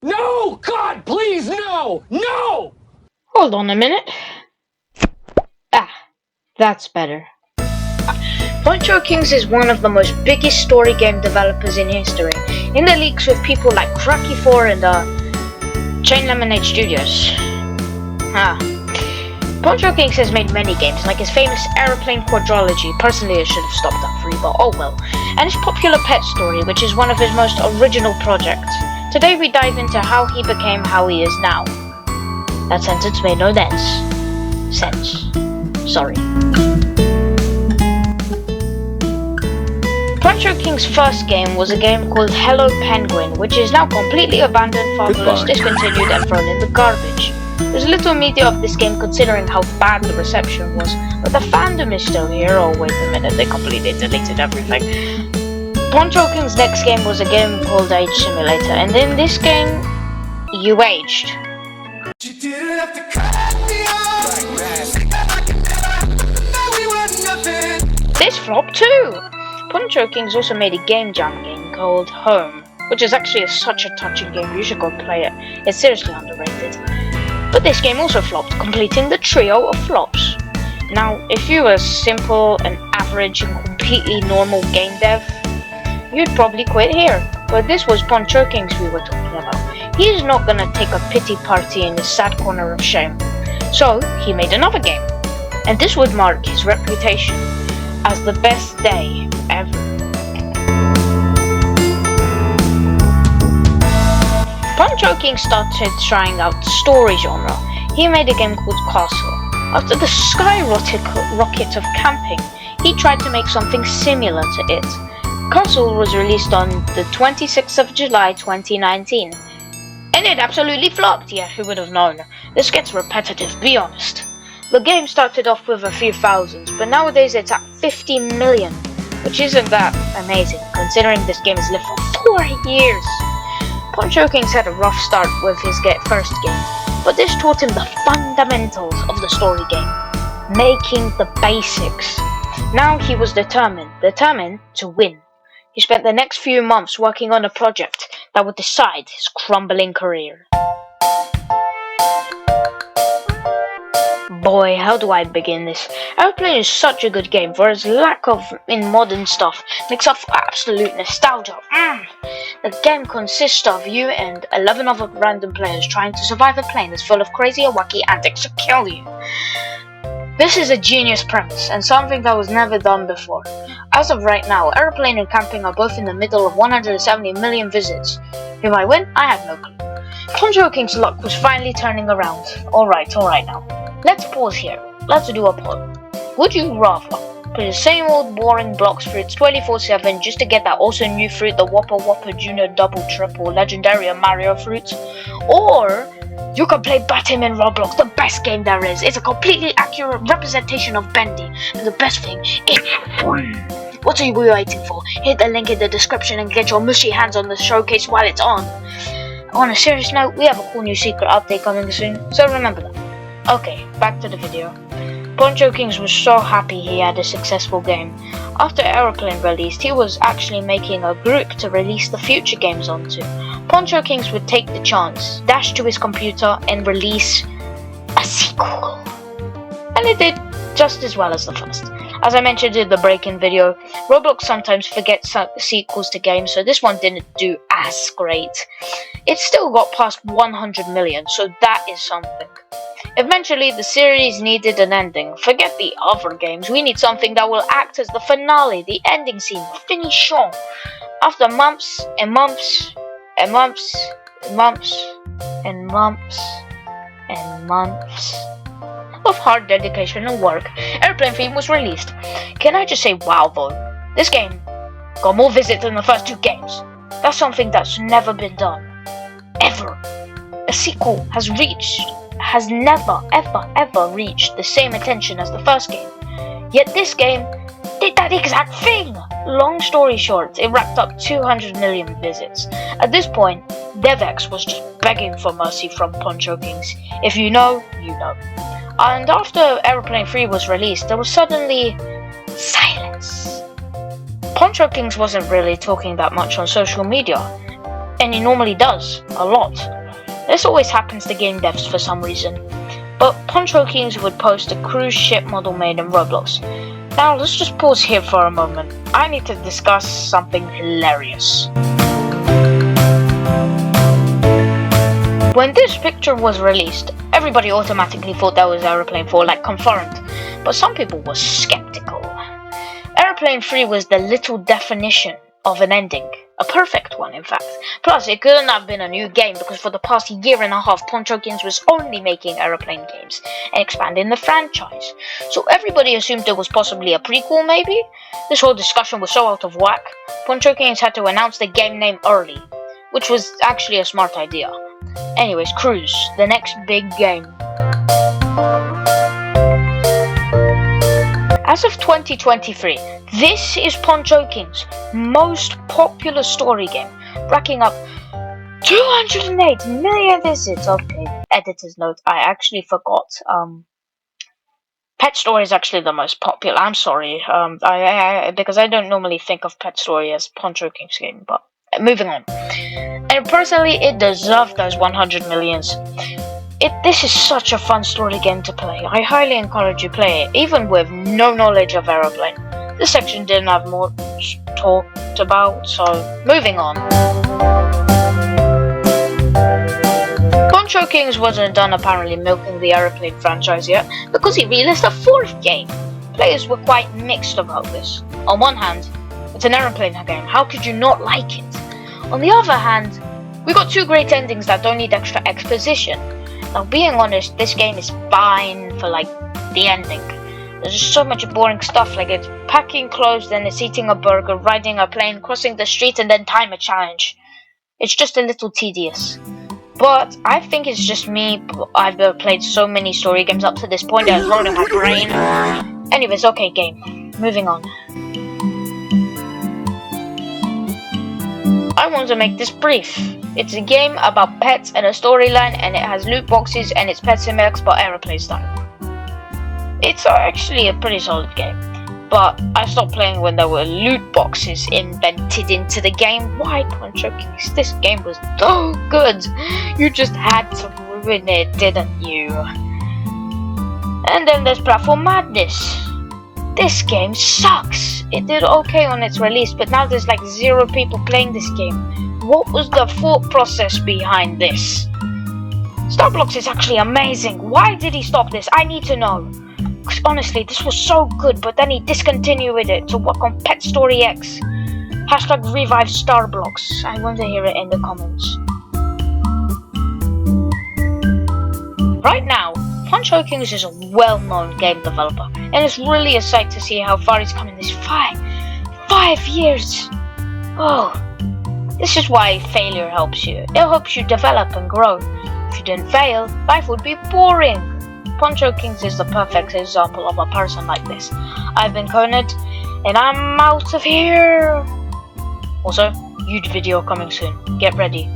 No! God, please, no! No! Hold on a minute. Ah, that's better. Ponchokings is one of the most biggest story game developers in history, in the leagues with people like Cracky4 and ChainLemonade Studios. Ponchokings has made many games, like his famous Aeroplane Quadrology. Personally, I should have stopped at 3, but oh well. And his popular Pet Story, which is one of his most original projects. Today we dive into how he became how he is now. That sentence made no sense. Sorry. Ponchokings' first game was a game called Hello Penguin, which is now completely abandoned, fatherless, discontinued, and thrown in the garbage. There's little media of this game considering how bad the reception was, but the fandom is still here. Oh wait a minute, they completely deleted everything. Ponchokings' next game was a game called Age Simulator, and in this game, you aged. This flopped too! Ponchokings also made a game jam game called Home, which is actually such a touching game. You should go play it. It's seriously underrated. But this game also flopped, completing the trio of flops. Now, if you were a simple and average and completely normal game dev, you'd probably quit here. But this was Ponchokings we were talking about. He's not gonna take a pity party in the sad corner of shame. So, he made another game. And this would mark his reputation as the best day ever. Ponchokings started trying out the story genre. He made a game called Castle. After the skyrocket of camping, he tried to make something similar to it. Castle was released on the 26th of July 2019. And it absolutely flopped. Yeah, who would have known? This gets repetitive, be honest. The game started off with a few thousands, but nowadays it's at 50 million, which isn't that amazing, considering this game has lived for 4 years. Ponchokings had a rough start with his first game, but this taught him the fundamentals of the story game, making the basics. Now he was determined to win. He spent the next few months working on a project that would decide his crumbling career. Boy, how do I begin this? Aeroplane is such a good game for its lack of in modern stuff, makes up for absolute nostalgia. The game consists of you and 11 other random players trying to survive a plane that's full of crazy or wacky antics to kill you. This is a genius premise and something that was never done before. As of right now, Aeroplane and Camping are both in the middle of 170 million visits. Who might win? I have no clue. Ponchokings' luck was finally turning around. Alright now. Let's pause here. Let's do a poll. Would you rather play the same old boring blocks fruits 24/7 just to get that awesome new fruit, the Whopper Whopper Junior Double Triple Legendary Mario fruits? Or you can play Batim in Roblox, the best game there is. It's a completely accurate representation of Bendy. And the best thing, it's free. What are you waiting for? Hit the link in the description and get your mushy hands on the showcase while it's on. On a serious note, we have a cool new secret update coming soon, so remember that. Okay, back to the video. Ponchokings was so happy he had a successful game. After Aeroplane released, he was actually making a group to release the future games onto. Ponchokings would take the chance, dash to his computer, and release a sequel. And it did just as well as the first. As I mentioned in the break-in video, Roblox sometimes forgets sequels to games, so this one didn't do as great. It still got past 100 million, so that is something. Eventually, the series needed an ending. Forget the other games, we need something that will act as the finale, the ending scene, finition. After months and months and months and months and months and months of hard dedication and work, Airplane Theme was released. Can I just say wow though, this game got more visits than the first 2 games. That's something that's never been done. Ever. A sequel has never ever reached the same attention as the first game. Yet this game did that exact thing! Long story short, it racked up 200 million visits. At this point, DevX was just begging for mercy from Ponchokings. If you know, you know. And after Aeroplane 3 was released, there was suddenly silence. Ponchokings wasn't really talking that much on social media. And he normally does, a lot. This always happens to game devs for some reason. But Ponchokings would post a cruise ship model made in Roblox. Now let's just pause here for a moment. I need to discuss something hilarious. When this picture was released, everybody automatically thought that was Aeroplane 4, like confirmed. But some people were skeptical. Aeroplane 3 was the little definition of an ending. A perfect one, in fact. Plus, it couldn't have been a new game because for the past year and a half, Ponchokings was only making aeroplane games and expanding the franchise. So everybody assumed there was possibly a prequel, maybe? This whole discussion was so out of whack, Ponchokings had to announce the game name early, which was actually a smart idea. Anyways, Cruz, the next big game. As of 2023, this is Ponchokings' most popular story game, racking up 208 million visits. Okay, editor's note, I actually forgot. Pet Story is actually the most popular. I'm sorry, because I don't normally think of Pet Story as Ponchokings game, but moving on. And personally, it deserved those 100 millions. This is such a fun story game to play. I highly encourage you play it, even with no knowledge of Aeroplane. This section didn't have much talked about, so moving on. Ponchokings wasn't done apparently milking the Aeroplane franchise yet, because he released a fourth game. Players were quite mixed about this. On one hand, it's an Aeroplane game, how could you not like it? On the other hand, we got two great endings that don't need extra exposition. Now, being honest, this game is fine for, like, the ending. There's just so much boring stuff, like it's packing clothes, then it's eating a burger, riding a plane, crossing the street, and then time a challenge. It's just a little tedious. But I think it's just me. I've played so many story games up to this point that it's ruining my brain. Anyways, okay, game. Moving on. I want to make this brief. It's a game about pets and a storyline, and it has loot boxes and it's Pet Sim X but aeroplane style. It's actually a pretty solid game, but I stopped playing when there were loot boxes invented into the game. Why, Ponchokings? This game was so good. You just had to ruin it, didn't you? And then there's Platform Madness. This game sucks. It did okay on its release, but now there's like 0 people playing this game. What was the thought process behind this? Starblox is actually amazing. Why did he stop this? I need to know. Because honestly, this was so good, but then he discontinued it to work on Pet Story X. Hashtag revive Starblox. I want to hear it in the comments. Right now, Ponchokings is a well-known game developer, and it's really a sight to see how far he's come in this 5 years. Oh, this is why failure helps you. It helps you develop and grow. If you didn't fail, life would be boring. Ponchokings is the perfect example of a person like this. I've been Conant, and I'm out of here. Also, huge video coming soon. Get ready.